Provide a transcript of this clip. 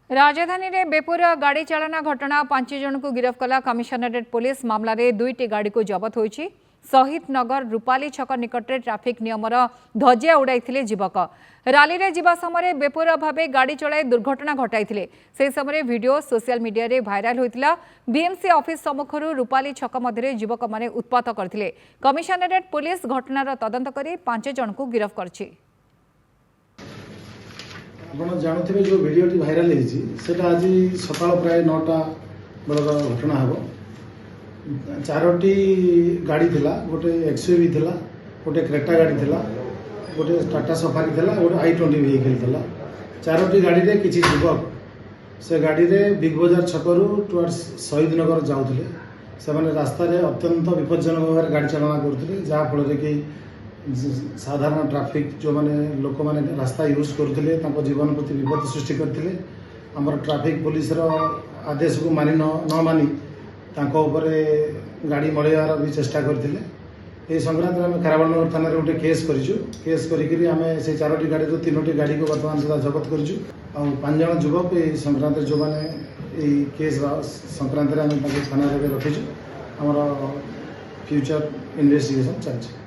राजधानी रे बेपुर गाड़ी चालना घटना 5 जन को गिरफ्त कला कमिशनरेट पुलिस मामला रे 2टी गाड़ी को जबत होईची। शहीद नगर रूपाली छक निकट ट्राफिक नियमर धजिया उड़ाई युवक राली रे जिबा समय बेपुर भावे गाड़ी चलाई दुर्घटना घटाई से समय वीडियो सोशल मीडिया रे भाइराल होइतिला। बीएमसी ऑफिस सम्मुखर रूपाली छक मध्य युवक माने उत्पात करथिले। कमिशनरेट पुलिस घटनार तदंत करी 5 जन को गिरफ्त करछि। आप जानते जो भिडियोटी भाइराल होता आज सका प्राय 9टा बेलर घटना हम 4टी गाड़ी थिला, गोटे एक्सयूवी थिला, गोटे क्रेटा गाड़ी थिला, गोटे टाटा सफारी थिला, गोटे i20 व्हीकल थिला। 4टी गाड़ी रे किछि युवक से गाड़ी रे बिग बजार छकरू टुवर्ड्स शहीद नगर जाउथिले। से माने रास्ता रे अत्यंत विपज्जनक भाव गाड़ी चालना करथिले, जहा फल कि साधारण ट्राफिक जो माने लोक माने रास्ता यूज करथिले तांको जीवन प्रति विपद सृष्टि करथिले। हमर ट्राफिक पुलिस रो आदेश को मानि न मानि तांको ऊपर गाड़ी मळेयार भी चेष्टा करथिले। ए संक्रांत में खराबनगर थाना रे गोटे केस करिछु। केस करिकरी हमें से 4टी गाड़ी रो 3टी गाड़ी को वर्तमान सुधा जब्त करिछु। आ 5 जन युवक ए संक्रांत जो माने ए केस संक्रांत रे हम थाना रे रखिछु। हमर फ्यूचर इन्वेस्टिगेशन चलछि।